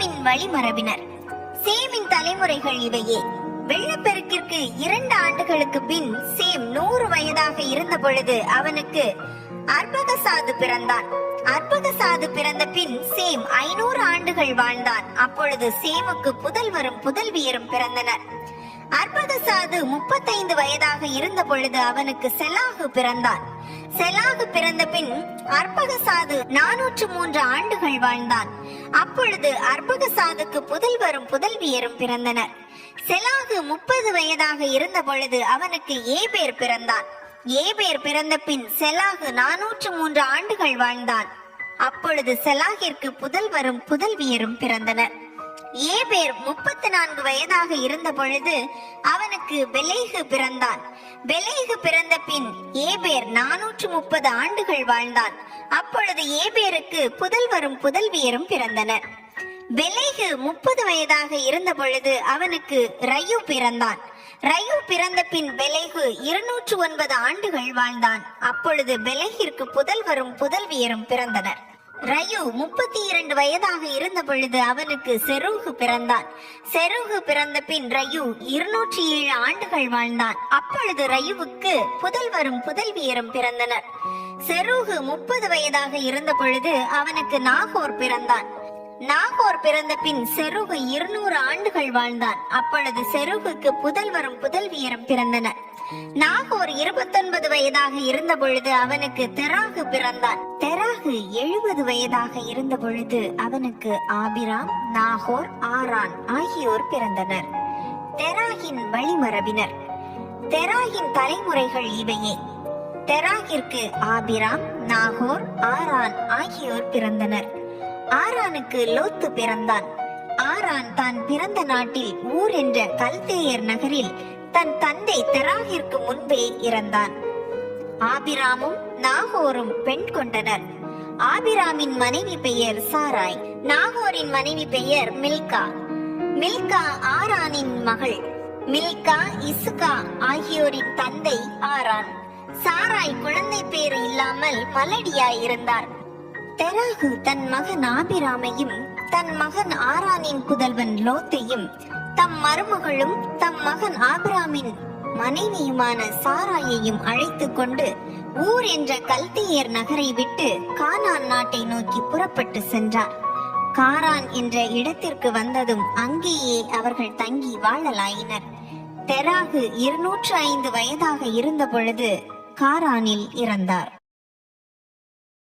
சேமின் வழிமரபினர். சேமின் தலைமுறைகள் இவையே. வெள்ளப்பெருக்கிற்கு 2 ஆண்டுகளுக்கு பின் சேம் 100 வயதாக இருந்த பொழுது அவனுக்கு அர்பகசாது பிறந்தான். அர்பகசாது பிறந்த பின் சேம் 500 ஆண்டுகள் வாழ்ந்தான். அப்பொழுது சேமுக்கு புதல்வரும் புதல்வியரும் பிறந்தனர். அர்பகசாது 35 வயதாக இருந்த பொழுது அவனுக்கு செலாகு பிறந்தான். செலாகு பிறந்த பின் அர்பகசாது 403 ஆண்டுகள் வாழ்ந்தான். அப்பொழுது அர்பகசாதுக்கு புதல்வரும் புதல்வியரும் பிறந்தனர். செலாகு 30 வயதாக இருந்த பொழுது அவனுக்கு ஏபேர் பிறந்தான். ஏபேர் பிறந்த பின் செலாகு 403 ஆண்டுகள் வாழ்ந்தான். அப்பொழுது செலாகிற்கு புதல்வரும் புதல்வியரும் பிறந்தனர். ஏபேர் 34 வயதாக இருந்த பொழுது அவனுக்கு பெலேகு பிறந்தான். பெலேகு பிறந்த பின் ஏபேர் 430 ஆண்டுகள் வாழ்ந்தான். அப்பொழுது ஏபேருக்கு புதல்வரும் புதல்வியரும் பிறந்தனர். பெலேகு 30 வயதாக இருந்த பொழுது அவனுக்கு ரயு பிறந்தான். ரயு பிறந்த பின் பெலேகு 209 ஆண்டுகள் வாழ்ந்தான். அப்பொழுது பெலேகிற்கு புதல்வரும் புதல்வியரும் பிறந்தனர். ரயு 32 வயதாக இருந்த பொழுது அவனுக்கு செரூகு பிறந்தான். செரூகு பிறந்த பின் ரயு 207 ஆண்டுகள் வாழ்ந்தான். அப்பொழுது ரயுவுக்கு புதல்வரும் புதல்வியரும் பிறந்தனர். செரூகு 30 வயதாக இருந்த பொழுது அவனுக்கு நாகோர் பிறந்தான். நாகோர் பிறந்த பின் செரூகு 200 ஆண்டுகள் வாழ்ந்தான். அப்பொழுது செரூகுக்கு புதல்வரும் புதல்வியரும் பிறந்தனர். நாகோர் 29 வயதாக இருந்த பொழுது அவனுக்கு தெராகு பிறந்தான். தெராகு 70 வயதாக இருந்த பொழுது அவனுக்கு ஆபிராம், நாகோர், ஆரான் ஆகியோர் பிறந்தனர். தெராகின் வழிமரபினர். தெராகின் தலைமுறைகள் இவையே. தெராகிற்கு ஆபிராம், நாகோர், ஆரான் ஆகியோர் பிறந்தனர். ஆரானுக்கு லோத்து பிறந்தான். ஆரான் தான் பிறந்த நாட்டில் ஊர் என்ற கல்தேயர் நகரில் தன் தந்தை தெராகிற்கு முன்பே இறந்தான். ஆபிராமும் நாகோரும் பெண் கொண்டனர். ஆபிராமின் மனைவி பெயர் சாராய். நாகோரின் மனைவி பெயர் மில்கா. மில்கா ஆரானின் மகள். மில்கா இசுகா ஆகியோரின் தந்தை ஆரான். சாராய் குழந்தை பேறு இல்லாமல் மலடியாய் இருந்தார். தெராகு தன் மகன் ஆபிராமையும் தன் மகன் ஆரானின் புதல்வன் லோத்தையும் தம் மருமகளும் தம் மகன் ஆபிராமின் மனைவியுமான சாராயையும் அழைத்து கொண்டு ஊர் என்ற கல்தேயர் நகரை விட்டு கானான் நாட்டை நோக்கி புறப்பட்டு சென்றார். காரான் என்ற இடத்திற்கு வந்ததும் அங்கேயே அவர்கள் தங்கி வாழலாயினர். தெராகு 205 வயதாக இருந்த பொழுது காரானில் இறந்தார்.